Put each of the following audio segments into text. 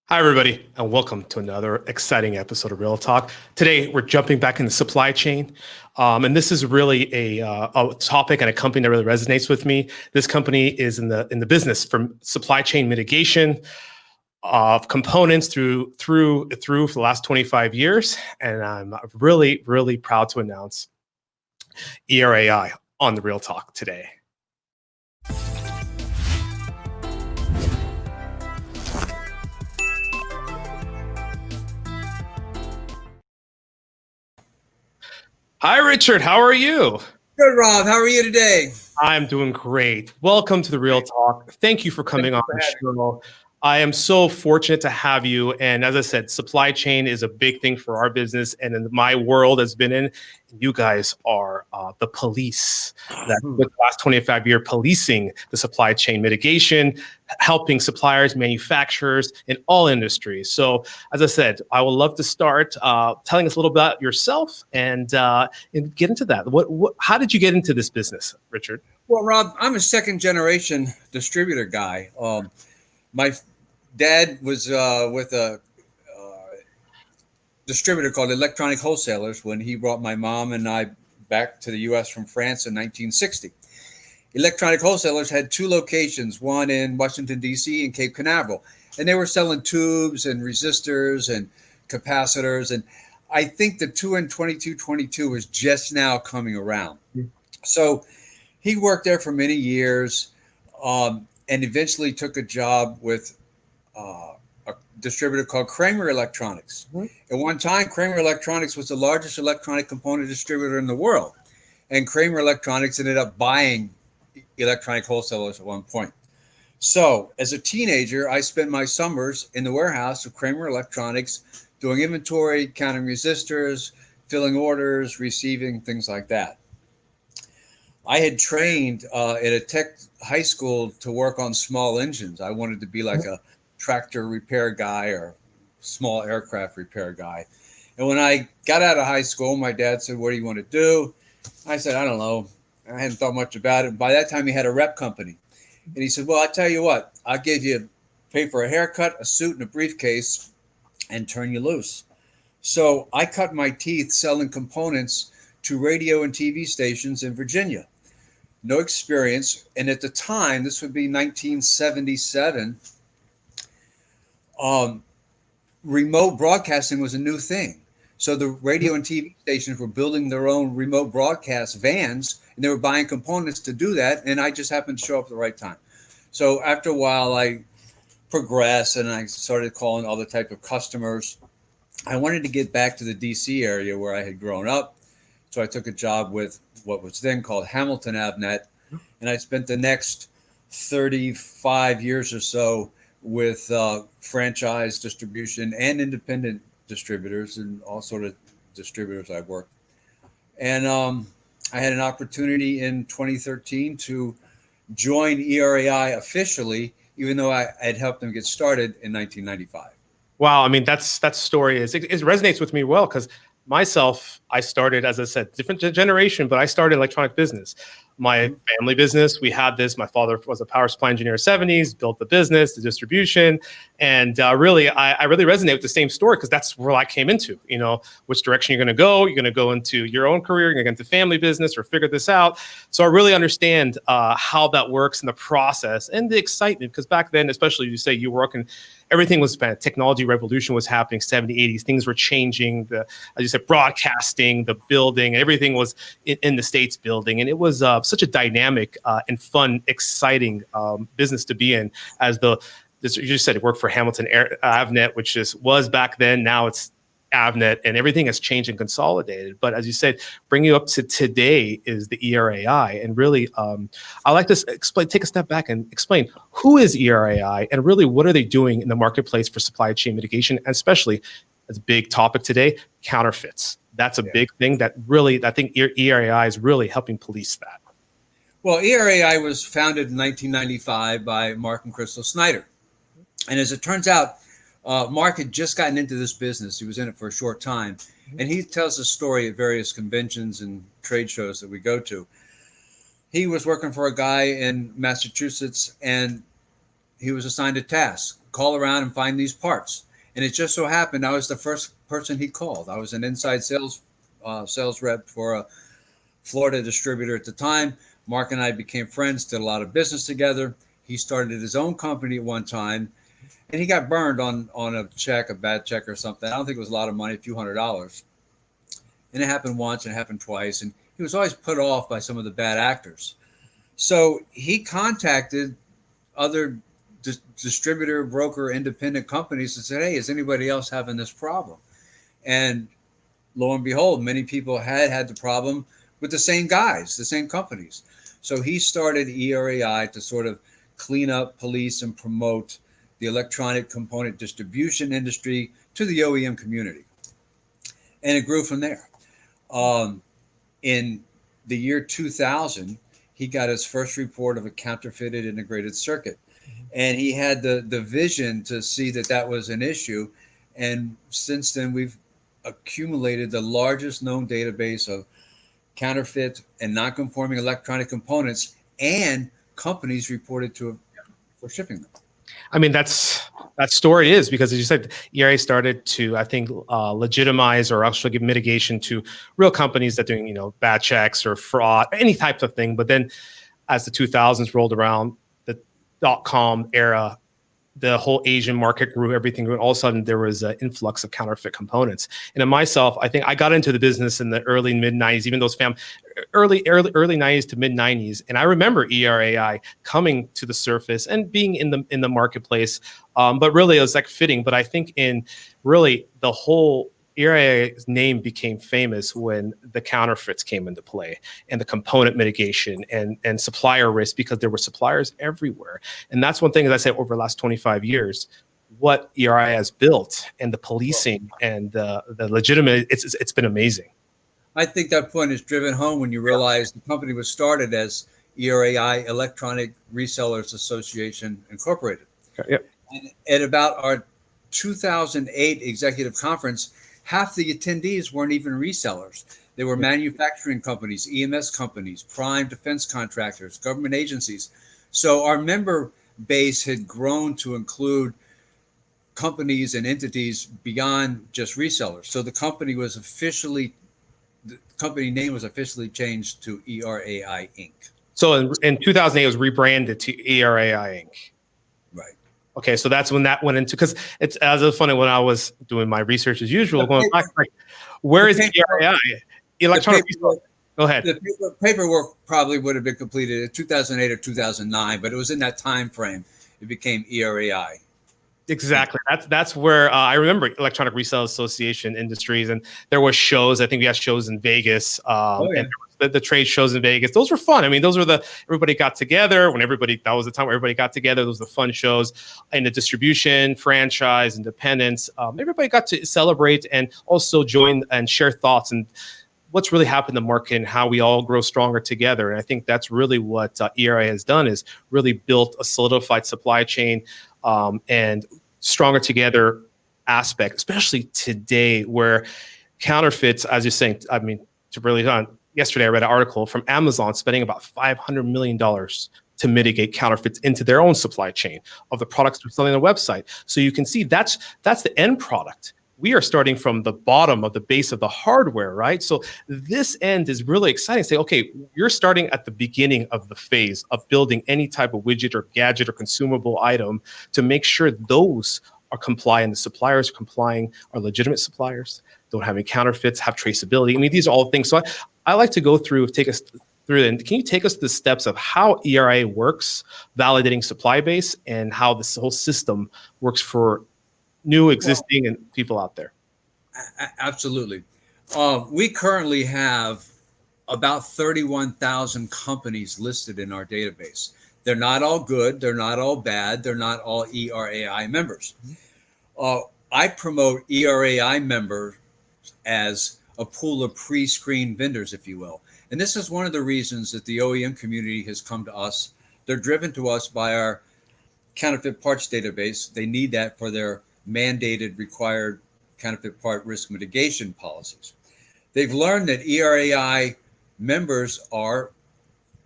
Hi, everybody, and welcome to another exciting episode of Real Talk. Today, we're jumping back in the supply chain, and this is really a topic and a company that really resonates with me. This company is in the business from supply chain mitigation of components through for the last 25 years, and I'm really proud to announce ERAI on the Real Talk today. Hi, Richard. How are you? Good, Rob. How are you today? I'm doing great. Welcome to the Real Talk. Thank you for coming on the show. I am so fortunate to have you. And as I said, supply chain is a big thing for our business. And in my world has been in, you guys are the police that with the last 25-year policing the supply chain mitigation, helping suppliers, manufacturers in all industries. So as I said, I would love to start telling us a little about yourself and get into that. How did you get into this business, Richard? Well, Rob, I'm a second generation distributor guy. My dad was with a distributor called Electronic Wholesalers when he brought my mom and I back to the U.S. from France in 1960. Electronic Wholesalers had two locations, one in Washington, D.C. and Cape Canaveral. And they were selling tubes and resistors and capacitors. And I think the 2 and 2222 is just now coming around. So he worked there for many years and eventually took a job with a distributor called Kramer Electronics. At one time, Kramer Electronics was the largest electronic component distributor in the world. And Kramer Electronics ended up buying Electronic Wholesalers at one point. So as a teenager, I spent my summers in the warehouse of Kramer Electronics doing inventory, counting resistors, filling orders, receiving, things like that. I had trained at a tech high school to work on small engines. I wanted to be like a tractor repair guy or small aircraft repair guy. And when I got out of high school, my dad said, "What do you want to do?" I said, "I don't know." I hadn't thought much about it. By that time, he had a rep company. And he said, "Well, I tell you what, I'll give you pay for a haircut, a suit, and a briefcase and turn you loose." So I cut my teeth selling components to radio and TV stations in Virginia. No experience. And at the time, this would be 1977, remote broadcasting was a new thing. So the radio and TV stations were building their own remote broadcast vans, and they were buying components to do that. And I just happened to show up at the right time. So after a while, I progressed and I started calling other type of customers. I wanted to get back to the DC area where I had grown up. So I took a job with what was then called Hamilton Avnet. And I spent the next 35 years or so with franchise distribution and independent distributors and all sort of distributors I've worked. And I had an opportunity in 2013 to join ERAI officially, even though I had helped them get started in 1995. Wow, I mean that story it resonates with me well because myself, I started, as I said, different generation, but I started electronic business. My family business, we had this. My father was a power supply engineer in the 70s, built the business, the distribution. And I really resonate with the same story because that's where I came into, which direction you're going to go. You're going to go into your own career, you're going to get into family business or figure this out. So I really understand how that works in the process and the excitement because back then, especially you say you were working, everything was bad. Technology revolution was happening, 70s, 80s. Things were changing. As you said, broadcasting, the building, everything was in the States building. And it was such a dynamic and fun, exciting business to be in. You just said it worked for Hamilton Avnet, which was back then. Now it's Avnet, and everything has changed and consolidated. But as you said, bringing you up to today is the ERAI. And really, I like to take a step back and explain who is ERAI and really what are they doing in the marketplace for supply chain mitigation, and especially as a big topic today, counterfeits. That's a big thing that really, I think ERAI is really helping police that. Well, ERAI was founded in 1995 by Mark and Crystal Snyder. And as it turns out, Mark had just gotten into this business. He was in it for a short time. And he tells a story at various conventions and trade shows that we go to. He was working for a guy in Massachusetts, and he was assigned a task: call around and find these parts. And it just so happened I was the first person he called. I was an inside sales rep for a Florida distributor at the time. Mark and I became friends, did a lot of business together. He started his own company at one time, and he got burned on a bad check or something. I don't think it was a lot of money, a few $100s. And it happened once and it happened twice. And he was always put off by some of the bad actors. So he contacted other distributor, broker, independent companies and said, hey, is anybody else having this problem? And lo and behold, many people had the problem with the same guys, the same companies. So he started ERAI to sort of clean up, police, and promote the electronic component distribution industry to the OEM community. And it grew from there. In the year 2000, he got his first report of a counterfeited integrated circuit. And he had the vision to see that that was an issue. And since then, we've accumulated the largest known database of counterfeit and non-conforming electronic components, and companies reported to for shipping them. I mean, that story is because, as you said, ERA started to, I think, legitimize or actually give mitigation to real companies that doing, bad checks or fraud, any type of thing. But then as the 2000s rolled around, the .com era, the whole Asian market grew, everything grew, and all of a sudden there was an influx of counterfeit components. And in myself, I think I got into the business in the early mid 90s, even those early 90s to mid 90s. And I remember ERAI coming to the surface and being in the marketplace. But really it was like fitting. But I think in really the whole ERAI's name became famous when the counterfeits came into play and the component mitigation and supplier risk, because there were suppliers everywhere. And that's one thing, as I said, over the last 25 years, what ERAI has built and the policing and the legitimate, it's been amazing. I think that point is driven home when you realize the company was started as ERAI, Electronic Resellers Association Incorporated. Yep. And at about our 2008 executive conference, half the attendees weren't even resellers. They were manufacturing companies, EMS companies, prime defense contractors, government agencies. So our member base had grown to include companies and entities beyond just resellers. So the company name was officially changed to ERAI Inc. So in 2008, it was rebranded to ERAI Inc. Right. Okay, so that's when that went into, because it's as funny when I was doing my research as usual, going back, like, where is ERAI? Electronic. Go ahead. The paperwork probably would have been completed in 2008 or 2009, but it was in that time frame it became ERAI. Exactly. That's where I remember Electronic Resellers Association Industries, and there were shows. I think we had shows in Vegas, and the trade shows in Vegas. Those were fun. I mean, those were everybody got together that was the time where everybody got together. Those were the fun shows in the distribution, franchise, independence. Everybody got to celebrate and also join and share thoughts and what's really happened in the market and how we all grow stronger together. And I think that's really what ERA has done, is really built a solidified supply chain and stronger together aspect, especially today where counterfeits, as you're saying, I mean, to really on. Yesterday, I read an article from Amazon spending about $500 million to mitigate counterfeits into their own supply chain of the products they're selling on the website. So you can see that's the end product. We are starting from the bottom of the base of the hardware, right? So this end is really exciting. Say, okay, you're starting at the beginning of the phase of building any type of widget or gadget or consumable item to make sure those are compliant, the suppliers are complying, are legitimate suppliers, don't have any counterfeits, have traceability. I mean, these are all things. So I like to take us through it. And can you take us through the steps of how ERA works, validating supply base, and how this whole system works for new, existing, and people out there? Absolutely. We currently have about 31,000 companies listed in our database. They're not all good. They're not all bad. They're not all ERAI members. I promote ERAI members as a pool of pre-screened vendors, if you will. And this is one of the reasons that the OEM community has come to us. They're driven to us by our counterfeit parts database. They need that for their mandated required counterfeit part risk mitigation policies. They've learned that ERAI members are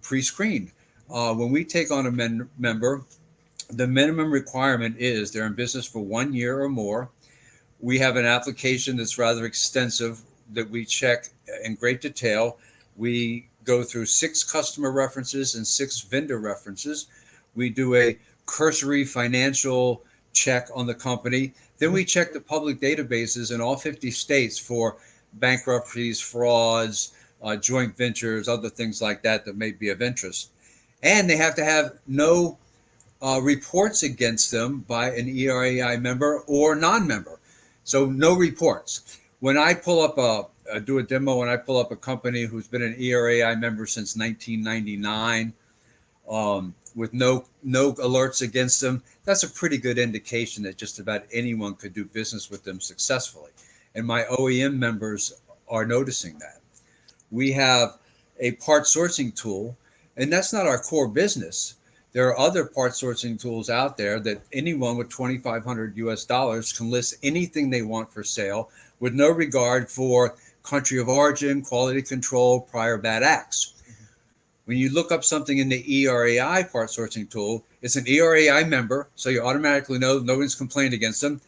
pre-screened. When we take on a member, The minimum requirement is they're in business for 1 year or more. We have an application that's rather extensive that we check in great detail. We go through 6 customer references and 6 vendor references. We do a cursory financial check on the company. Then we check the public databases in all 50 states for bankruptcies, frauds, joint ventures, other things like that that may be of interest. And they have to have no reports against them by an ERAI member or non-member. So no reports. When I pull up do a demo, and I pull up a company who's been an ERAI member since 1999, with no alerts against them, that's a pretty good indication that just about anyone could do business with them successfully. And my OEM members are noticing that. We have a part sourcing tool, and that's not our core business. There are other part sourcing tools out there that anyone with $2,500 can list anything they want for sale with no regard for country of origin, quality control, prior bad acts. When you look up something in the ERAI part sourcing tool, it's an ERAI member, so you automatically know no one's complained against them,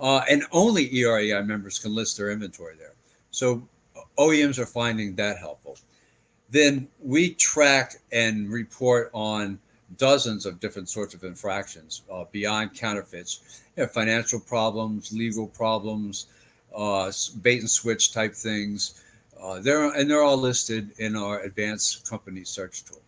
and only ERAI members can list their inventory there. So OEMs are finding that helpful. Then we track and report on dozens of different sorts of infractions beyond counterfeits, financial problems, legal problems, bait and switch type things. They're all listed in our advanced company search tool.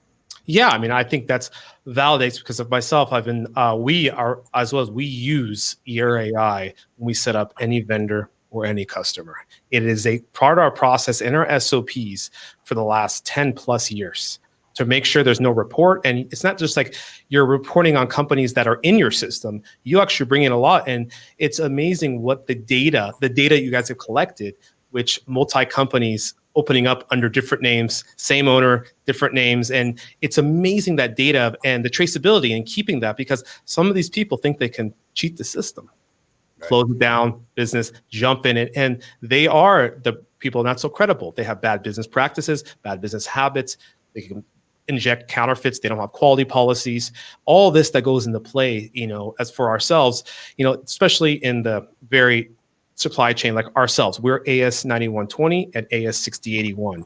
Yeah, I mean, I think that's validates because of myself. I've been, we are, as well as we use ERAI when we set up any vendor or any customer. It is a part of our process in our SOPs for the last 10 plus years to make sure there's no report. And it's not just like you're reporting on companies that are in your system. You actually bring in a lot. And it's amazing what the data you guys have collected, which multi-companies opening up under different names, same owner, different names. And it's amazing that data and the traceability and keeping that, because some of these people think they can cheat the system, right, close it down, business, jump in it. And they are the people not so credible. They have bad business practices, bad business habits. They can inject counterfeits. They don't have quality policies. All this that goes into play, as for ourselves, especially in the very supply chain like ourselves, we're AS 9120 and AS 6081.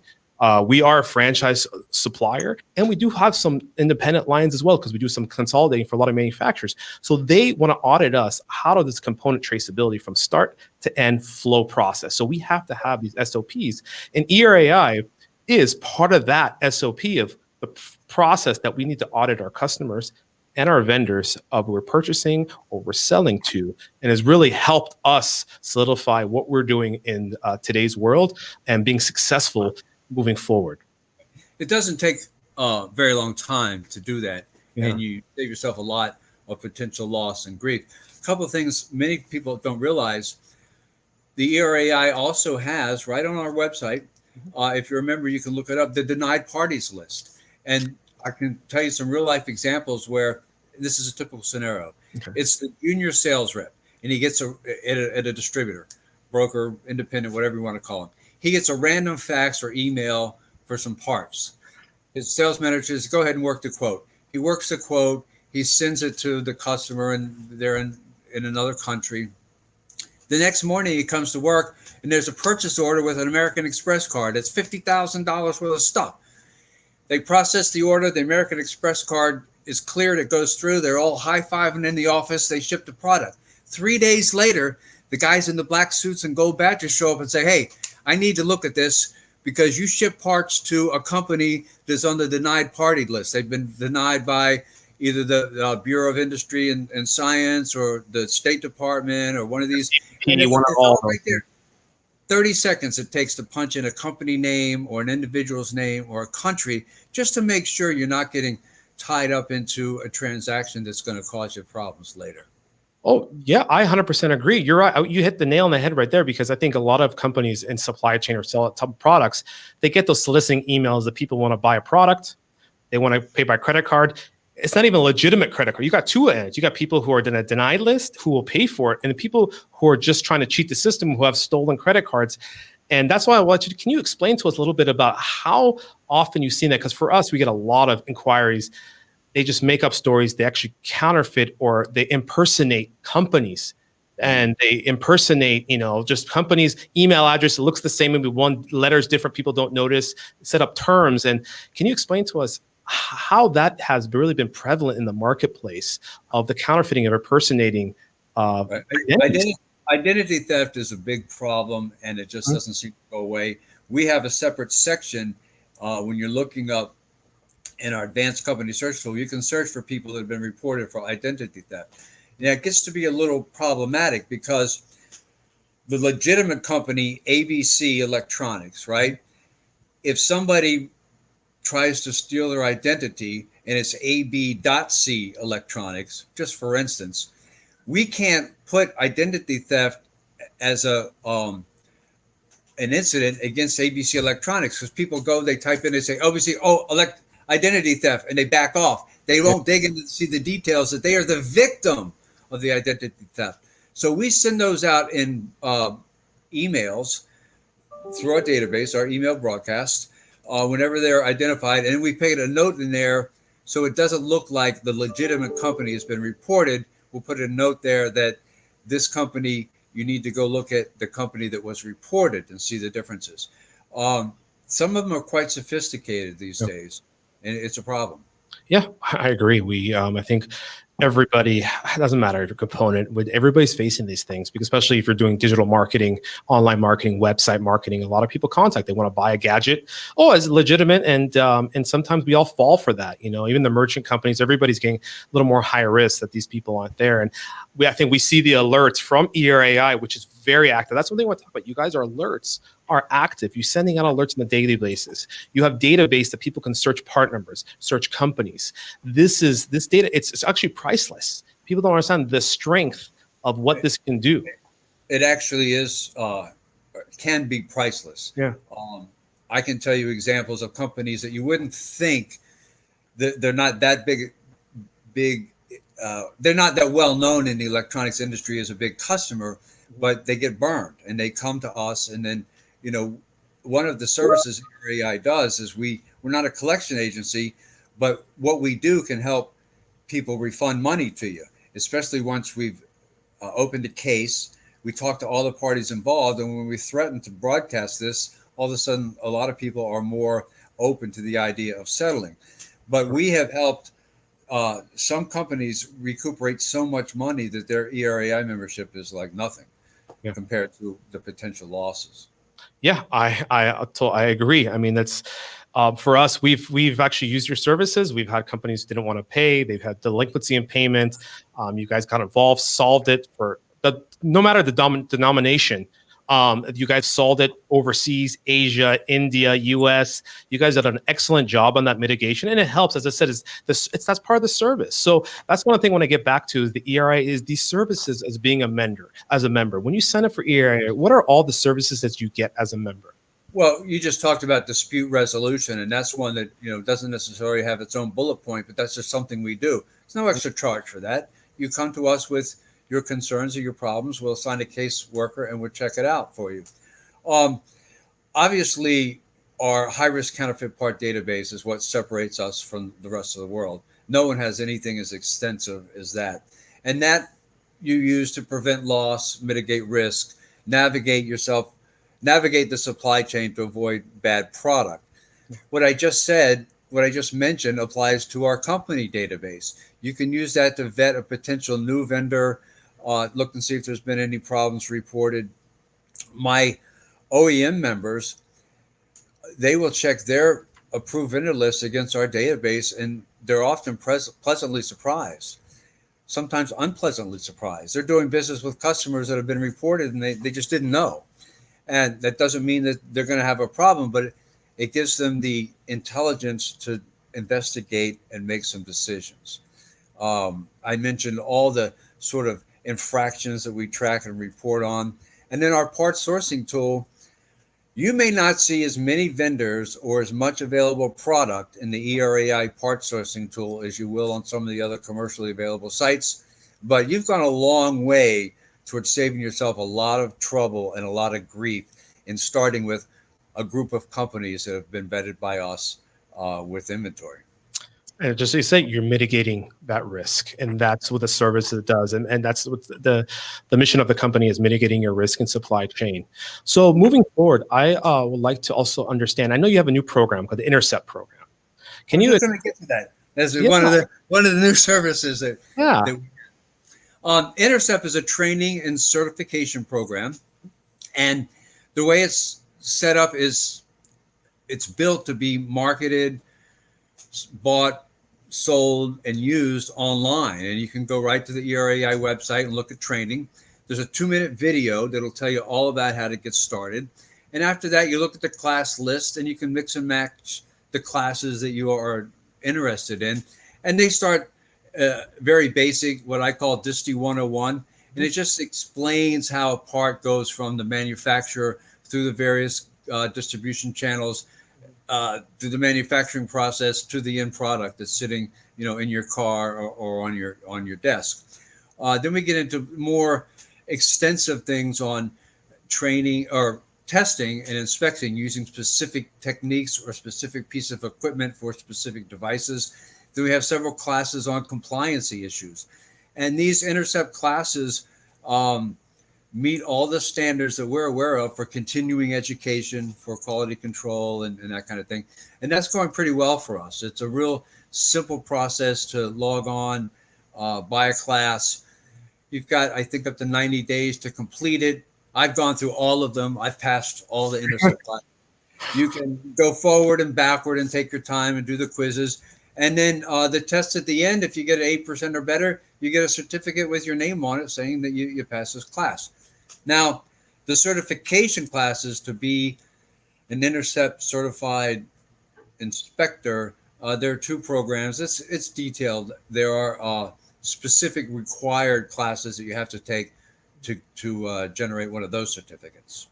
We are a franchise supplier, and we do have some independent lines as well because we do some consolidating for a lot of manufacturers. So they want to audit us. How does this component traceability from start to end flow process? So we have to have these SOPs, and ERAI is part of that SOP of the process that we need to audit our customers and our vendors of we're purchasing or we're selling to, and has really helped us solidify what we're doing in today's world and being successful moving forward. It doesn't take a very long time to do that, Yeah. and you save yourself a lot of potential loss and grief. A couple of things many people don't realize, the ERAI also has, right on our website, if you remember, you can look it up, the denied parties list. And I can tell you some real life examples where this is a typical scenario. Okay. It's the junior sales rep, and he gets at a distributor, broker, independent, whatever you want to call him. He gets a random fax or email for some parts. His sales manager says, go ahead and work the quote. He works the quote. He sends it to the customer, and they're in another country. The next morning he comes to work, and there's a purchase order with an American Express card. It's $50,000 worth of stuff. They process the order. The American Express card is cleared. It goes through. They're all high-fiving in the office. They ship the product. 3 days later, the guys in the black suits and gold badges show up and say, hey, I need to look at this because you ship parts to a company that's on the denied party list. They've been denied by either the Bureau of Industry and Science or the State Department or one of these. And it's all right there. 30 seconds it takes to punch in a company name or an individual's name or a country just to make sure you're not getting tied up into a transaction that's going to cause you problems later. Oh, yeah, I 100% agree. You're right. You hit the nail on the head right there, because I think a lot of companies in supply chain or sell products, they get those soliciting emails that people want to buy a product. They want to pay by credit card. It's not even a legitimate credit card. You got two ends. You got people who are in a denied list who will pay for it, and the people who are just trying to cheat the system who have stolen credit cards. And that's why I want you to, can you explain to us a little bit about how often you've seen that? Because for us, we get a lot of inquiries they just make up stories. They actually counterfeit or they impersonate companies, and they impersonate, just companies' email address. It looks the same, maybe one letter is different. People don't notice. Set up terms. And can you explain to us how that has really been prevalent in the marketplace of the counterfeiting or impersonating Right. identities? Identity theft is a big problem, and it just doesn't seem to go away. We have a separate section when you're looking up in our advanced company search tool. You can search for people that have been reported for identity theft. Now, it gets to be a little problematic because the legitimate company, ABC Electronics, right? If somebody tries to steal their identity and it's AB.C Electronics, just for instance, we can't put identity theft as an incident against ABC Electronics because people go, they type in and say, obviously, identity theft, and they back off. They won't dig in to see the details that they are the victim of the identity theft. So we send those out in emails through our database, our email broadcasts, whenever they're identified. And we put a note in there so it doesn't look like the legitimate company has been reported. We'll put a note there that this company, you need to go look at the company that was reported and see the differences. Some of them are quite sophisticated these days, and it's a problem. Yeah, I agree. I think everybody, it doesn't matter the component, with everybody's facing these things, because especially if you're doing digital marketing, online marketing, website marketing, a lot of people contact, they want to buy a gadget. Oh, it's legitimate. And sometimes we all fall for that. Even the merchant companies, everybody's getting a little more high risk that these people aren't there. And I think we see the alerts from ERAI, which is very active. That's one thing I want to talk about. You guys are active. You're sending out alerts on a daily basis. You have database that people can search part numbers, search companies. This data, it's actually priceless. People don't understand the strength of what this can do. It actually is, can be priceless. Yeah. I can tell you examples of companies that you wouldn't think that they're not that big. They're not that well known in the electronics industry as a big customer, but they get burned and they come to us. And then, one of the services ERAI does is we're not a collection agency, but what we do can help people refund money to you, especially once we've opened a case. We talk to all the parties involved, and when we threaten to broadcast this, all of a sudden a lot of people are more open to the idea of settling. But we have helped some companies recuperate so much money that their ERAI membership is like nothing compared to the potential losses. Yeah, I agree. I mean, that's for us. We've actually used your services. We've had companies who didn't want to pay. They've had delinquency in payment. You guys got involved, solved it no matter the denomination. You guys solved it overseas, Asia, India, US. You guys did an excellent job on that mitigation, and it helps. As I said, that's part of the service. So that's one thing I want to get back to is the ERAI is these services as being a member. When you sign up for ERAI, what are all the services that you get as a member? Well, you just talked about dispute resolution, and that's one that doesn't necessarily have its own bullet point, but that's just something we do. There's no extra charge for that. You come to us with your concerns or your problems, we'll assign a caseworker and we'll check it out for you. Obviously, our high-risk counterfeit part database is what separates us from the rest of the world. No one has anything as extensive as that. And that you use to prevent loss, mitigate risk, navigate the supply chain to avoid bad product. What I just mentioned applies to our company database. You can use that to vet a potential new vendor, look and see if there's been any problems reported. My OEM members, they will check their approved vendor list against our database, and they're often pleasantly surprised, sometimes unpleasantly surprised. They're doing business with customers that have been reported and they just didn't know. And that doesn't mean that they're going to have a problem, but it gives them the intelligence to investigate and make some decisions. I mentioned all the sort of infractions that we track and report on. And then our parts sourcing tool, you may not see as many vendors or as much available product in the ERAI parts sourcing tool as you will on some of the other commercially available sites, but you've gone a long way towards saving yourself a lot of trouble and a lot of grief in starting with a group of companies that have been vetted by us with inventory. And just as you say, you're mitigating that risk, and that's what the service does, and that's what the mission of the company is: mitigating your risk in supply chain. So moving forward, I would like to also understand. I know you have a new program called the Intercept program. I Can was you? just going to get to that. That's Yeah, one of the new services yeah. that Intercept is a training and certification program, and the way it's set up is it's built to be marketed, bought, sold, and used online. And you can go right to the ERAI website and look at training. There's a 2-minute video that'll tell you all about how to get started. And after that, you look at the class list and you can mix and match the classes that you are interested in. And they start very basic, what I call DISTI 101. And it just explains how a part goes from the manufacturer through the various distribution channels, through the manufacturing process to the end product that's sitting, in your car or on your desk. Then we get into more extensive things on training or testing and inspecting using specific techniques or specific piece of equipment for specific devices. Then we have several classes on compliancy issues, and these Intercept classes meet all the standards that we're aware of for continuing education, for quality control, and that kind of thing. And that's going pretty well for us. It's a real simple process to log on, buy a class. You've got, I think, up to 90 days to complete it. I've gone through all of them. I've passed all the Intercept classes. You can go forward and backward and take your time and do the quizzes. And then the test at the end, if you get 8% or better, you get a certificate with your name on it saying that you passed this class. Now, the certification classes to be an Intercept certified inspector, there are 2 programs. It's detailed. There are specific required classes that you have to take to generate one of those certificates.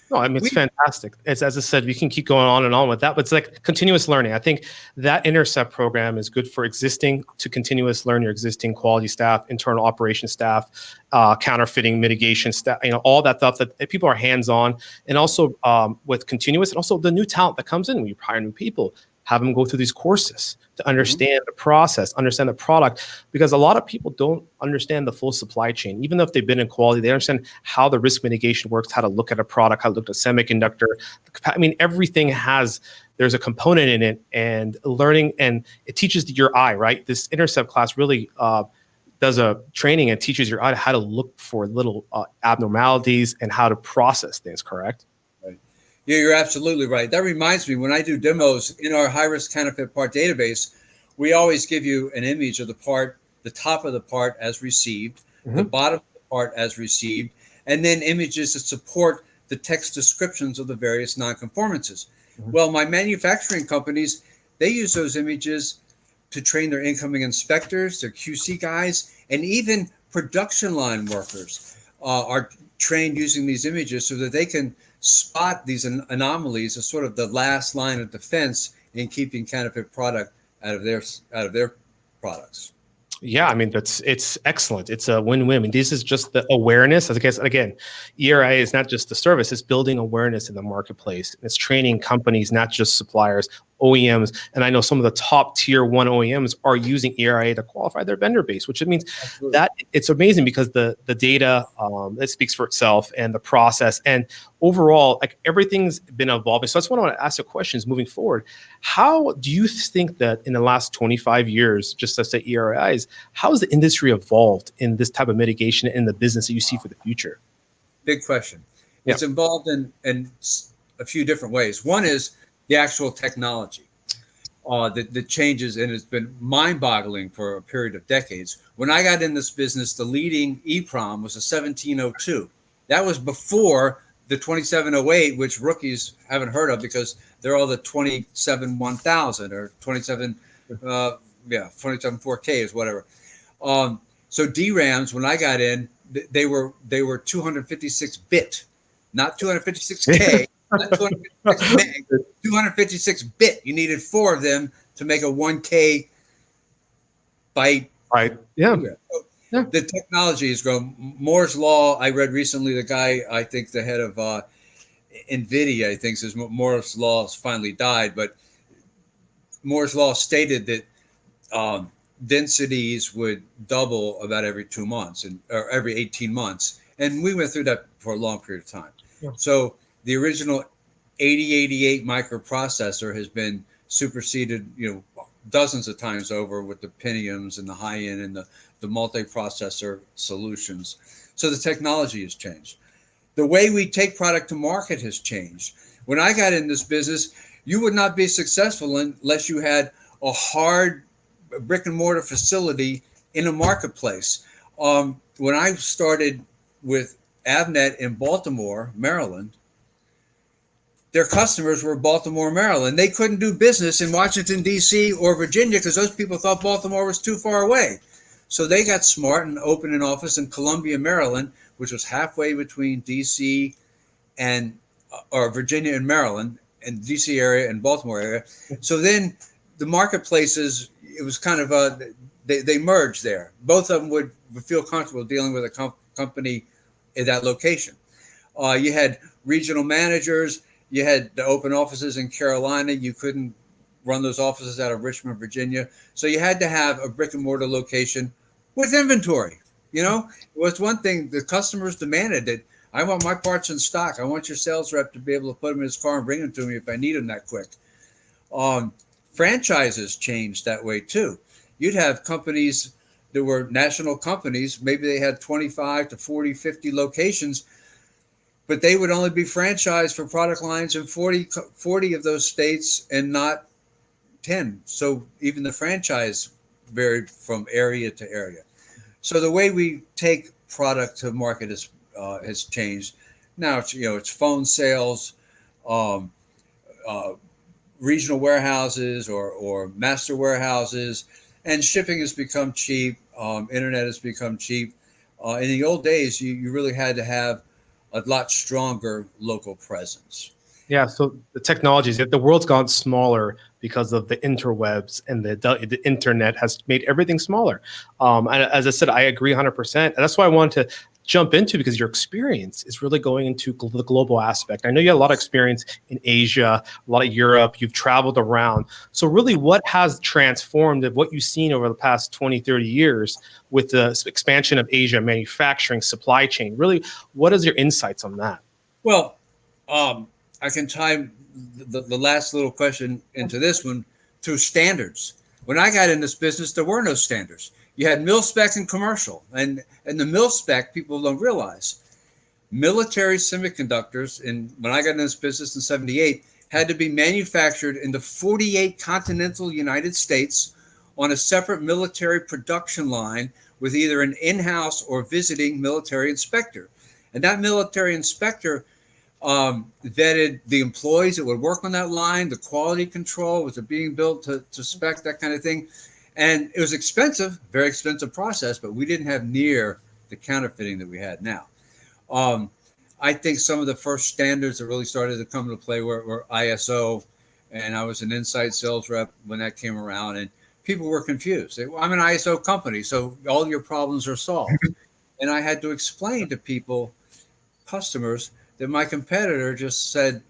No, I mean, it's fantastic. It's, as I said, we can keep going on and on with that, but it's like continuous learning. I think that Intercept program is good for to continuous learn your existing quality staff, internal operations staff, counterfeiting mitigation staff, all that stuff that people are hands-on, and also with continuous, and also the new talent that comes in when you hire new people, have them go through these courses to understand the process, understand the product, because a lot of people don't understand the full supply chain. Even though if they've been in quality, they understand how the risk mitigation works, how to look at a product, how to look at a semiconductor. I mean, everything there's a component in it, and learning, and it teaches your eye, right? This Intercept class really does a training and teaches your eye how to look for little abnormalities and how to process things, correct? Yeah, you're absolutely right. That reminds me, when I do demos in our high-risk counterfeit part database, we always give you an image of the part, the top of the part as received, the bottom of the part as received, and then images that support the text descriptions of the various nonconformances. Well, my manufacturing companies, they use those images to train their incoming inspectors, their QC guys, and even production line workers are trained using these images so that they can spot these anomalies as sort of the last line of defense in keeping counterfeit product out of their products. Yeah, I mean, it's excellent. It's a win-win. I mean, this is just the awareness. As I guess, again, ERAI is not just the service, it's building awareness in the marketplace. It's training companies, not just suppliers, OEMs. And I know some of the top tier 1 OEMs are using ERAI to qualify their vendor base, which means that it's amazing because the data, it speaks for itself, and the process, and overall, like, everything's been evolving. So that's what I want to ask the questions moving forward. How do you think that in the last 25 years, just as the ERAIs, how has the industry evolved in this type of mitigation in the business that you see for the future? Big question. Yeah. It's involved in a few different ways. One is the actual technology, the changes, and it's been mind-boggling for a period of decades. When I got in this business, the leading EPROM was a 1702. That was before the 2708, which rookies haven't heard of because they're all the 27-1000 or 27 4Ks, whatever. So DRAMs, when I got in, they were 256-bit, not 256K, not 256 meg, 256-bit. You needed 4 of them to make a 1K byte. Right. Yeah. Yeah. The technology has grown. Moore's law, I read recently, the guy, I think the head of NVIDIA, I think, says Moore's law has finally died, but Moore's law stated that densities would double about every 2 months or every 18 months. And we went through that for a long period of time. Yeah. So the original 8088 microprocessor has been superseded, dozens of times over with the Pentiums and the high end and the multi-processor solutions. So the technology has changed. The way we take product to market has changed. When I got in this business, you would not be successful unless you had a hard brick and mortar facility in a marketplace. When I started with Avnet in Baltimore, Maryland, their customers were Baltimore, Maryland. They couldn't do business in Washington, D.C. or Virginia because those people thought Baltimore was too far away. So they got smart and opened an office in Columbia, Maryland, which was halfway between D.C. and or Virginia and Maryland, and D.C. area and Baltimore area. So then the marketplaces, it was kind of they merged there. Both of them would feel comfortable dealing with a company in that location. You had regional managers. You had the open offices in Carolina. You couldn't run those offices out of Richmond, Virginia. So you had to have a brick and mortar location with inventory. It was one thing the customers demanded that I want my parts in stock. I want your sales rep to be able to put them in his car and bring them to me if I need them that quick. Franchises changed that way too. You'd have companies that were national companies. Maybe they had 25 to 40, 50 locations, but they would only be franchised for product lines in 40 of those states and not 10. So even the franchise varied from area to area. So the way we take product to market has changed. Now it's phone sales, regional warehouses or master warehouses, and shipping has become cheap. Internet has become cheap. In the old days, you really had to have a lot stronger local presence. Yeah, so the technologies, the world's gone smaller because of the interwebs, and the internet has made everything smaller. And as I said, I agree 100%. And that's why I wanted to jump into, because your experience is really going into the global aspect. I know you have a lot of experience in Asia, a lot of Europe, you've traveled around. So really, what has transformed of what you've seen over the past 20, 30 years with the expansion of Asia, manufacturing, supply chain? Really, what is your insights on that? Well, I can tie the last little question into this one to standards. When I got in this business, there were no standards. You had mil spec and commercial, and the mil spec people don't realize. Military semiconductors, and when I got in this business in '78, had to be manufactured in the 48 continental United States on a separate military production line with either an in-house or visiting military inspector. And that military inspector vetted the employees that would work on that line, the quality control, was it being built to spec, that kind of thing. And it was expensive, very expensive process, but we didn't have near the counterfeiting that we had now. I think some of the first standards that really started to come into play were ISO, and I was an inside sales rep when that came around, and people were confused. Well, I'm an ISO company, so all your problems are solved. And I had to explain to people, customers, that my competitor just said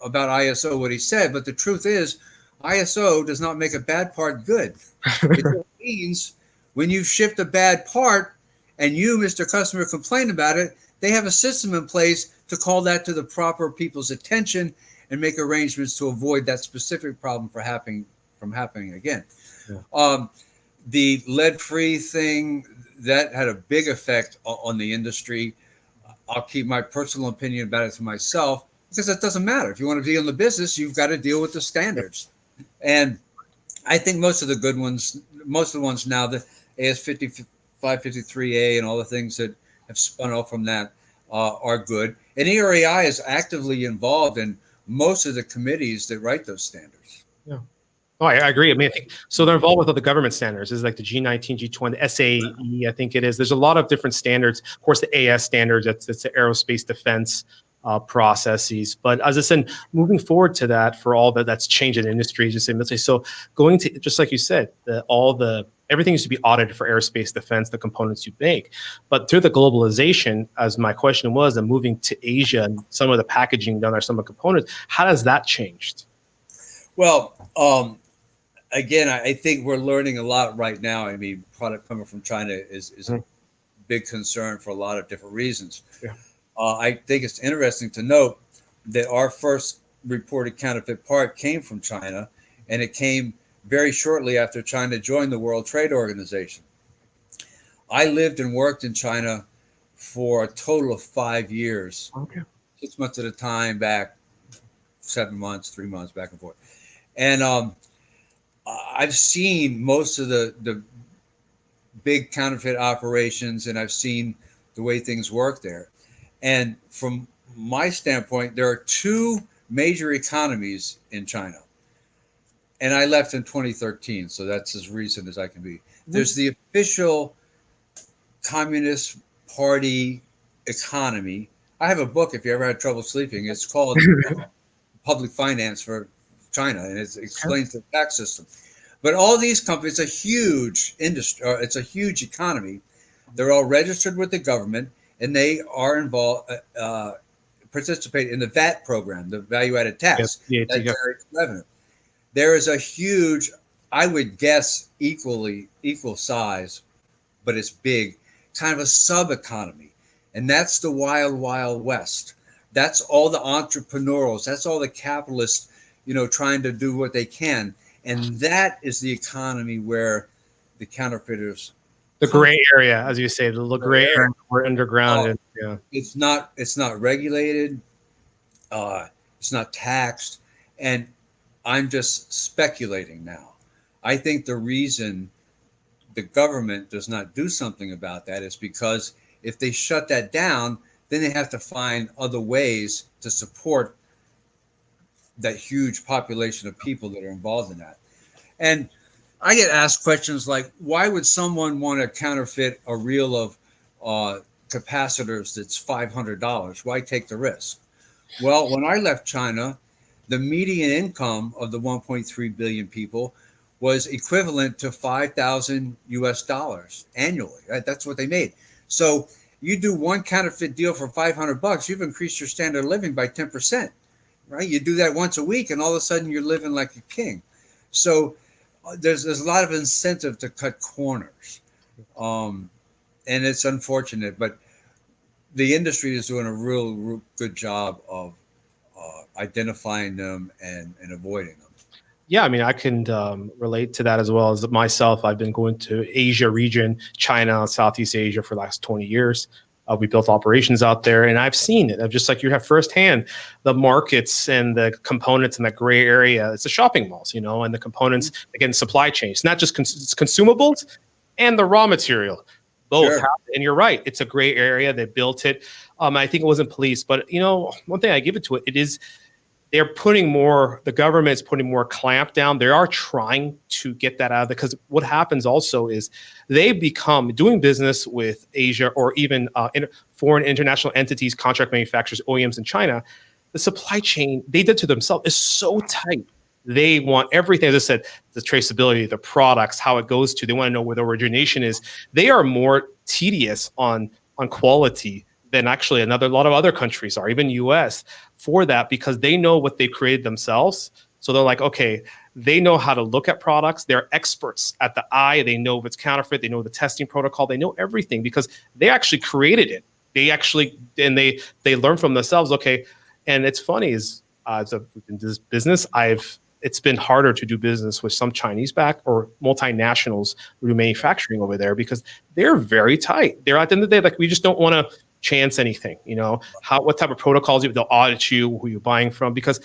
about ISO what he said, but the truth is ISO does not make a bad part good. It just means when you've shipped a bad part and you, Mr. Customer, complain about it, they have a system in place to call that to the proper people's attention and make arrangements to avoid that specific problem from happening again. Yeah. The lead-free thing, that had a big effect on the industry. I'll keep my personal opinion about it to myself, because it doesn't matter. If you want to deal in the business, you've got to deal with the standards. And I think most of the good ones, most of the ones now, the AS 553A and all the things that have spun off from that are good. And ERAI is actively involved in most of the committees that write those standards. Yeah. Oh, I agree. I mean, I think so. They're involved with other government standards. It's like the G19, G20, SAE, I think it is. There's a lot of different standards. Of course, the AS standards, it's the aerospace defense processes. But as I said, moving forward to that, for all that's changed in the industry, just say, let's say, so going to, just like you said, everything used to be audited for aerospace defense, the components you make. But through the globalization, as my question was, and moving to Asia and some of the packaging done or some of the components, how has that changed? Well, again, I think we're learning a lot right now. I mean, product coming from China is a big concern for a lot of different reasons. Yeah. I think it's interesting to note that our first reported counterfeit part came from China, and it came very shortly after China joined the World Trade Organization. I lived and worked in China for a total of 5 years, Okay. 6 months at a time, back 7 months, 3 months, back and forth. And I've seen most of the big counterfeit operations, and I've seen the way things work there. And from my standpoint, there are two major economies in China. And I left in 2013, so that's as recent as I can be. There's the official Communist Party economy. I have a book, if you ever had trouble sleeping. It's called Public Finance for China, and it explains the tax system. But all these companies, it's a huge industry, or it's a huge economy. They're all registered with the government, and they are involved, participate in the VAT program, the value-added tax, Yes, that generates revenue. There is a huge, I would guess, equal size, but it's big, kind of a sub-economy, and that's the wild, wild west. That's all the entrepreneurs. That's all the capitalists, trying to do what they can. And that is the economy where the counterfeiters, the gray area, as you say, the gray area, we're underground. And, yeah. It's not regulated. It's not taxed. And I'm just speculating now. I think the reason the government does not do something about that is because if they shut that down, then they have to find other ways to support that huge population of people that are involved in that. And I get asked questions like, why would someone want to counterfeit a reel of capacitors that's $500? Why take the risk? Well, when I left China, the median income of the 1.3 billion people was equivalent to 5,000 US dollars annually. Right? That's what they made. So you do one counterfeit deal for $500, you've increased your standard of living by 10%. Right? You do that once a week, and all of a sudden you're living like a king. So there's a lot of incentive to cut corners, and it's unfortunate, but the industry is doing a real good job of identifying them and avoiding them. Yeah, I mean, I can relate to that as well as myself. I've been going to Asia region, China, Southeast Asia for the last 20 years. We built operations out there, and I've seen it. Just like you have firsthand, the markets and the components in that gray area. It's the shopping malls, and the components, again, supply chains, not just consumables and the raw material. Both. Sure. And you're right. It's a gray area. They built it. I think it wasn't police, but, one thing I give it to it is the government's putting more clamp down. They are trying to get that out of it, because what happens also is they become doing business with Asia or even foreign international entities, contract manufacturers, OEMs in China. The supply chain they did to themselves is so tight. They want everything, as I said, the traceability, the products, how it goes to. They want to know where the origination is. They are more tedious on quality than actually a lot of other countries are, even US, for that, because they know what they created themselves. So they're like, okay, they know how to look at products. They're experts at the eye. They know if it's counterfeit. They know the testing protocol. They know everything because they actually created it. They learn from themselves. Okay, and it's funny is in this business, it's been harder to do business with some Chinese back or multinationals who do manufacturing over there because they're very tight. They're at the end of the day, like, we just don't want to chance anything, what type of protocols they'll audit you, who you're buying from, because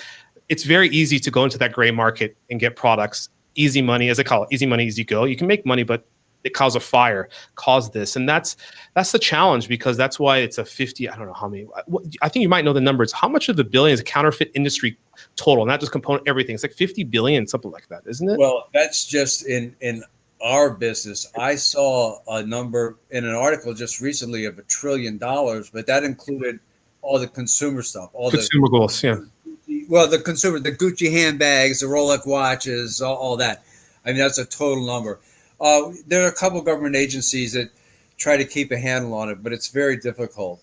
it's very easy to go into that gray market and get products, easy money, as they call it, easy money, easy go. You can make money, but it cause a fire, cause this. And that's the challenge, because that's why it's a 50, I don't know how many, I think you might know the numbers. How much of the billion is a counterfeit industry total, not just component, everything? It's like 50 billion, something like that, isn't it? Well, that's just in our business. I saw a number in an article just recently of $1 trillion, but that included all the consumer stuff, all consumer goals, yeah. Well, the Gucci handbags, the Rolex watches, all that. I mean, that's a total number. There are a couple of government agencies that try to keep a handle on it, but it's very difficult.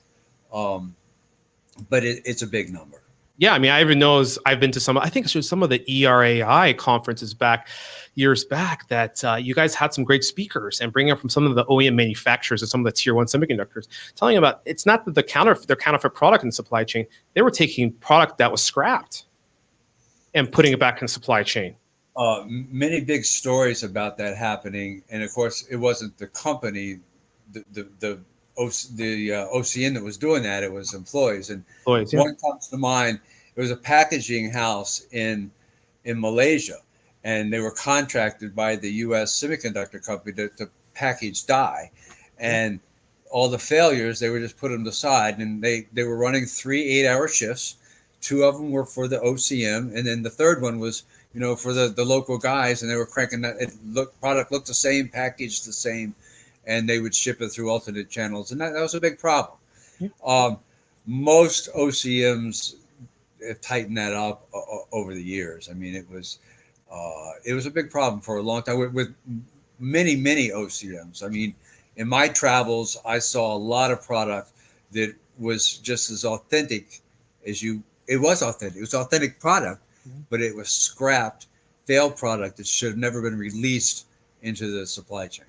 But it's a big number. Yeah, I mean, I even knows I've been to some. I think it was some of the ERAI conferences years back that you guys had some great speakers and bringing up from some of the OEM manufacturers and some of the tier one semiconductors, telling about it's not that their counterfeit product in supply chain. They were taking product that was scrapped and putting it back in supply chain. Many big stories about that happening, and of course, it wasn't the company, the OCN that was doing that. It was employees, and Employees, yeah. one comes to mind. It was a packaging house in Malaysia, and they were contracted by the U.S. semiconductor company to package die, and all the failures they were just put them aside, and they were running 3 8-hour shifts. 2 of them were for the OCM, and then the third one was for the local guys, and they were cranking that. Product looked the same, packaged the same, and they would ship it through alternate channels, and that was a big problem. Yeah. Most OCMs have tightened that up over the years. I mean, it was a big problem for a long time with many OCMs. I mean, in my travels, I saw a lot of product that was just as authentic as it was authentic. It was authentic product, but it was scrapped, failed product that should have never been released into the supply chain.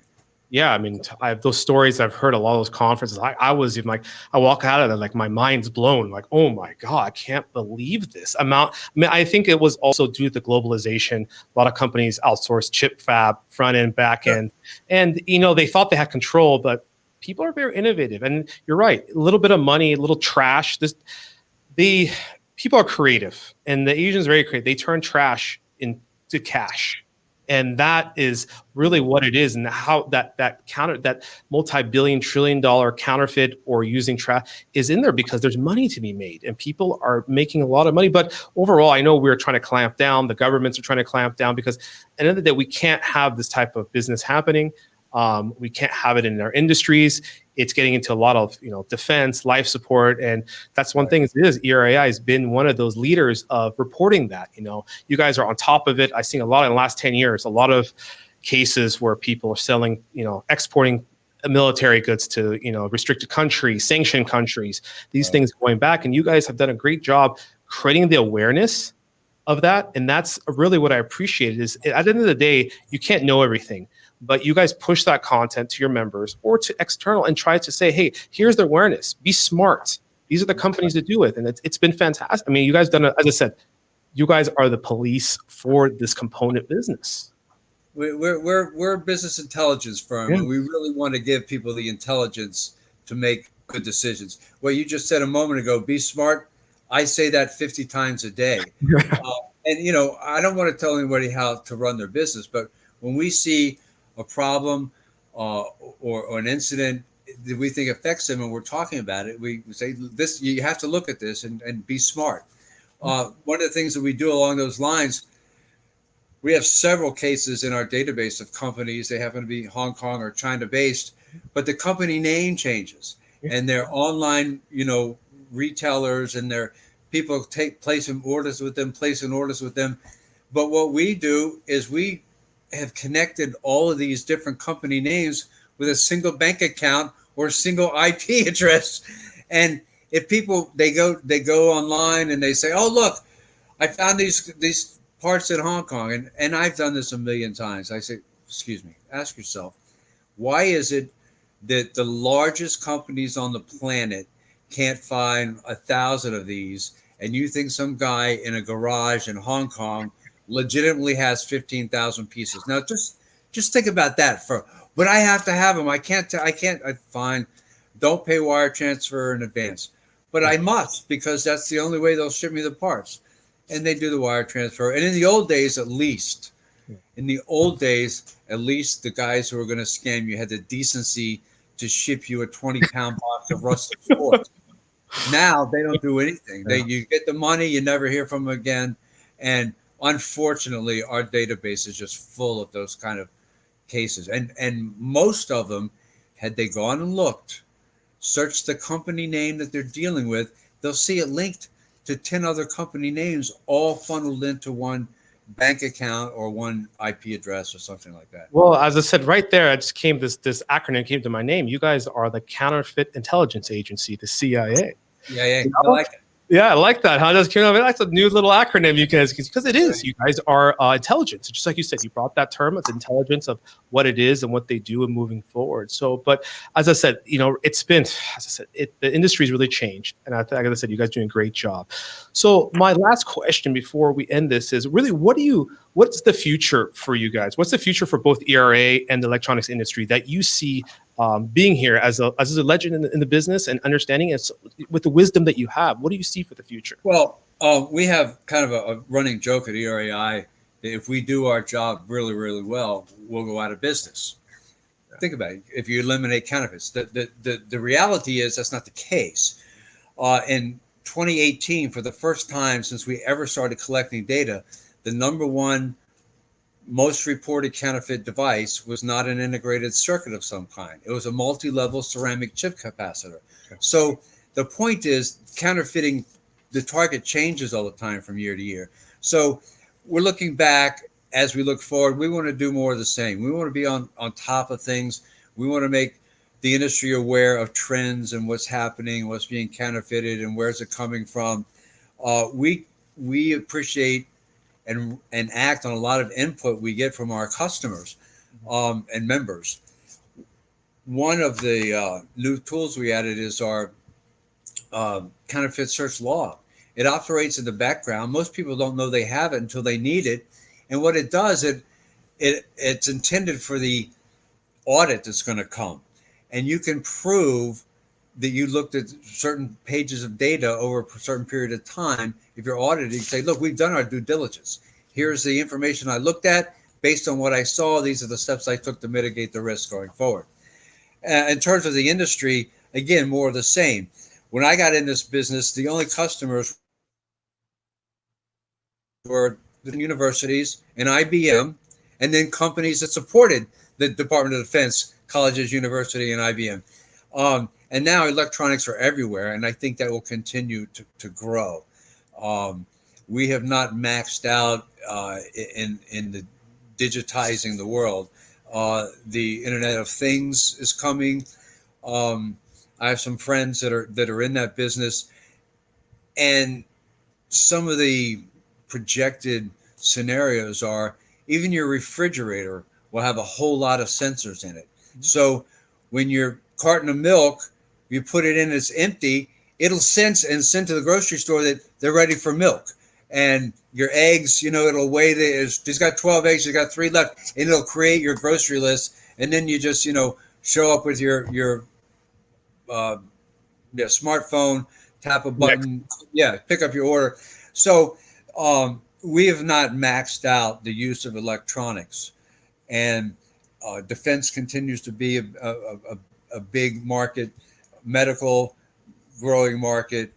Yeah, I mean, I have those stories. I've heard a lot of those conferences. I was even like, I walk out of it like my mind's blown. Like, oh my God, I can't believe this amount. I mean, I think it was also due to globalization. A lot of companies outsource chip fab, front end, back end, and they thought they had control, but people are very innovative. And you're right, a little bit of money, a little trash. People are creative, and the Asians are very creative. They turn trash into cash. And that is really what it is, and how that multi-billion trillion dollar counterfeit or using trash is in there because there's money to be made and people are making a lot of money. But overall, I know we're trying to clamp down. The governments are trying to clamp down because at the end of the day, we can't have this type of business happening. We can't have it in our industries. It's getting into a lot of defense, life support, and that's one thing. ERAI has been one of those leaders of reporting that. You guys are on top of it. I've seen a lot in the last 10 years. A lot of cases where people are selling, exporting military goods to restricted countries, sanctioned countries. These things going back, and you guys have done a great job creating the awareness of that, and that's really what I appreciate. Is at the end of the day, you can't know everything. But you guys push that content to your members or to external and try to say, hey, here's the awareness. Be smart. These are the companies to do it. And it's been fantastic. I mean, you guys done it. As I said, you guys are the police for this component business. We're a business intelligence firm, and we really want to give people the intelligence to make good decisions. What you just said a moment ago, be smart. I say that 50 times a day. And, I don't want to tell anybody how to run their business, but when we see a problem or an incident that we think affects them and we're talking about it, we say, this, you have to look at this and be smart. One of the things that we do along those lines, we have several cases in our database of companies. They happen to be Hong Kong or China based, but the company name changes and they're online, retailers, and their people placing orders with them. But what we do is we have connected all of these different company names with a single bank account or a single IP address. And if people, they go online and they say, oh, look, I found these parts in Hong Kong. And I've done this a million times. I say, excuse me, ask yourself, why is it that the largest companies on the planet can't find 1,000 of these, and you think some guy in a garage in Hong Kong legitimately has 15,000 pieces? Now, just think about that. But I have to have them. I find, don't pay wire transfer in advance, but I must, because that's the only way they'll ship me the parts. And they do the wire transfer. And in the old days, at least, the guys who were going to scam you had the decency to ship you a 20-pound box of rusted forks. Now they don't do anything. You get the money, you never hear from them again. And unfortunately, our database is just full of those kind of cases. And most of them, had they gone and looked, searched the company name that they're dealing with, they'll see it linked to 10 other company names, all funneled into one bank account or one IP address or something like that. Well, as I said right there, this acronym came to my name. You guys are the Counterfeit Intelligence Agency, the CIA. Yeah, I like it. Yeah, I like that. Huh? That's a new little acronym you guys, because it is. You guys are intelligence. Just like you said, you brought that term. It's intelligence of what it is and what they do and moving forward. So, but as I said, it's been, as I said, the industry's really changed. And as I said, you guys are doing a great job. So my last question before we end this is really, what's the future for you guys? What's the future for both ERA and the electronics industry that you see being here as a legend in the business and understanding it with the wisdom that you have? What do you see for the future? Well, we have kind of a running joke at ERAI that if we do our job really, really well, we'll go out of business. Think about it. If you eliminate counterfeits, the reality is that's not the case. In 2018, for the first time since we ever started collecting data, the number one most reported counterfeit device was not an integrated circuit of some kind. It was a multi-level ceramic chip capacitor. Okay. So the point is, counterfeiting, the target changes all the time from year to year. So we're looking back. As we look forward, we want to do more of the same. We want to be on top of things. We want to make the industry aware of trends and what's happening, what's being counterfeited, and where's it coming from. We appreciate and act on a lot of input we get from our customers and members. One of the new tools we added is our counterfeit search log. It operates in the background. Most people don't know they have it until they need it. And what it does, it's intended for the audit that's going to come. And you can prove that you looked at certain pages of data over a certain period of time. If you're audited, you say, look, we've done our due diligence. Here's the information I looked at. Based on what I saw, these are the steps I took to mitigate the risk going forward. In terms of the industry, again, more of the same. When I got in this business, the only customers were the universities and IBM, and then companies that supported the Department of Defense, colleges, university, and IBM. And now electronics are everywhere, and I think that will continue to grow. We have not maxed out in the digitizing the world. The Internet of Things is coming. I have some friends that are in that business, and some of the projected scenarios are even your refrigerator will have a whole lot of sensors in it. So when your carton of milk, you put it in, it's empty, it'll sense and send to the grocery store that they're ready for milk. And your eggs, it'll weigh he's got 12 eggs, he's got 3 left, and it'll create your grocery list. And then you just, show up with your smartphone, tap a button, pick up your order. So we have not maxed out the use of electronics, and defense continues to be a big market, medical growing market,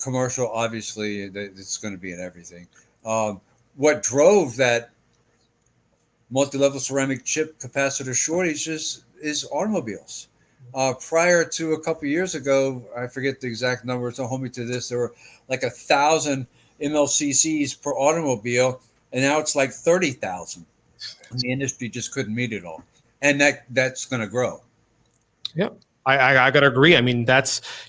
commercial, obviously, it's going to be in everything. What drove that multi-level ceramic chip capacitor shortage is automobiles. Prior to a couple of years ago, I forget the exact numbers, don't hold me to this, there were like 1,000 MLCCs per automobile, and now it's like 30,000. The industry just couldn't meet it all, and that's going to grow. Yeah, I got to agree. I mean,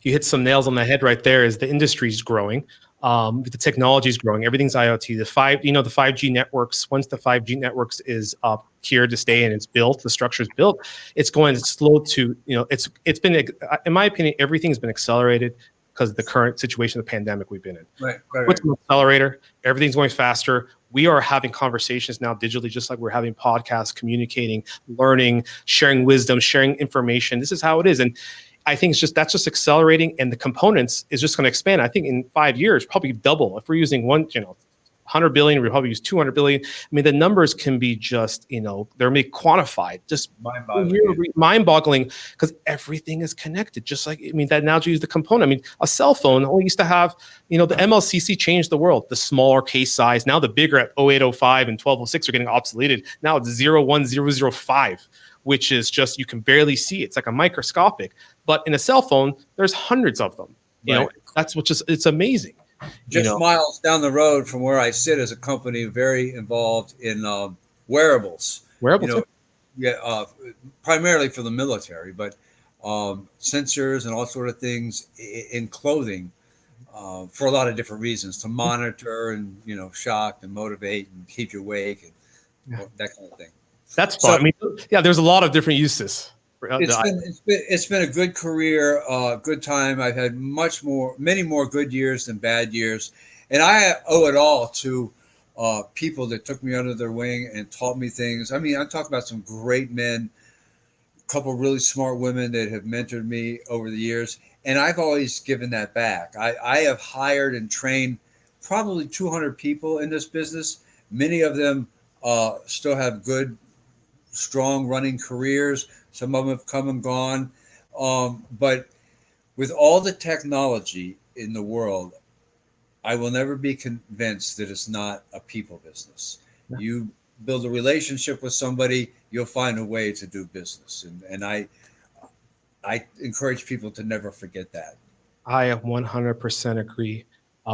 you hit some nails on the head right there. Is the industry's growing, the technology is growing, everything's IoT. The 5G networks. Once the 5G networks is up here to stay and it's built, the structure is built, it's going to slow to it's been, in my opinion, everything's been accelerated because of the current situation of the pandemic we've been in. Right. What's an accelerator? Everything's going faster. We are having conversations now digitally, just like we're having podcasts, communicating, learning, sharing wisdom, sharing information. This is how it is. And I think that's just accelerating, and the components is just going to expand. I think in 5 years, probably double. If we're using 100 billion, we probably use 200 billion. I mean, the numbers can be just, they're being quantified, just mind-boggling, because everything is connected. Just like, that analogy is the component. A cell phone only used to have, the MLCC changed the world. The smaller case size, now the bigger at 0805 and 1206 are getting obsoleted. Now it's 01005, which is just, you can barely see. It's like a microscopic. But in a cell phone, there's hundreds of them. That's it's amazing. Just miles down the road from where I sit as a company very involved in wearables. Wearables, primarily for the military, but sensors and all sort of things in clothing. for a lot of different reasons, to monitor and shock and motivate and keep you awake and Yeah. that kind of thing. That's So fun. I mean, yeah, there's a lot of different uses. it's been a good career, good time. I've had many more good years than bad years, and I owe it all to people that took me under their wing and taught me things. I mean, I talk about some great men, a couple really smart women that have mentored me over the years, and I've always given that back. I have hired and trained probably 200 people in this business. Many of them still have good, strong running careers. Some of them have come and gone. But with all the technology in the world, I will never be convinced that it's not a people business. Yeah. You build a relationship with somebody, you'll find a way to do business. And I encourage people to never forget that. I 100% agree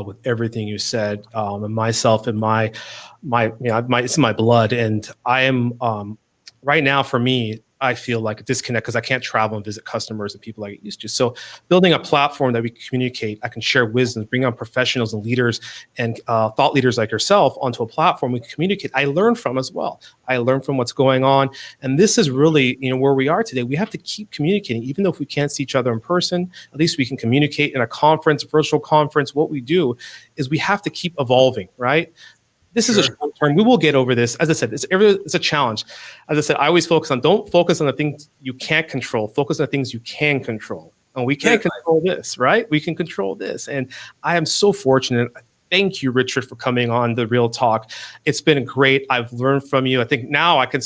with everything you said, and myself and it's in my blood, and I am right now for me. I feel like a disconnect because I can't travel and visit customers and people like I used to. So building a platform that we communicate, I can share wisdom, bring on professionals and leaders and thought leaders like yourself onto a platform we can communicate. I learn from as well. I learn from what's going on. And this is really, where we are today. We have to keep communicating, even though if we can't see each other in person, at least we can communicate in a conference, virtual conference. What we do is we have to keep evolving, right? This is a short term. We will get over this. As I said, it's a challenge. As I said, I always don't focus on the things you can't control. Focus on the things you can control. And we can't control this, right? We can control this. And I am so fortunate. Thank you, Richard, for coming on the Real Talk. It's been great. I've learned from you. I think now I can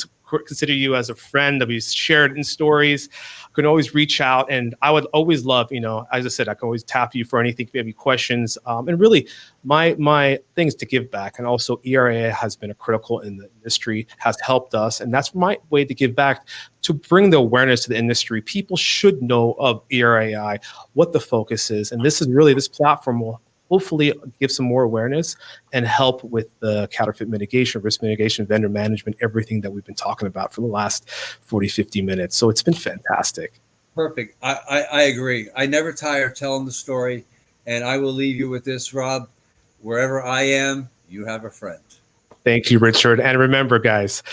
consider you as a friend that we've shared in stories. I can always reach out, and I would always love, as I said, I can always tap you for anything if you have any questions. And really, my thing is to give back, and also ERAI has been a critical in the industry, has helped us, and that's my way to give back, to bring the awareness to the industry. People should know of ERAI, what the focus is, and this platform will hopefully give some more awareness and help with the counterfeit mitigation, risk mitigation, vendor management, everything that we've been talking about for the last 40, 50 minutes. So it's been fantastic. Perfect. I agree. I never tire telling the story. And I will leave you with this, Rob. Wherever I am, you have a friend. Thank you, Richard. And remember, guys,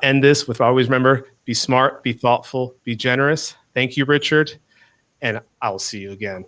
end this with always remember, be smart, be thoughtful, be generous. Thank you, Richard. And I'll see you again.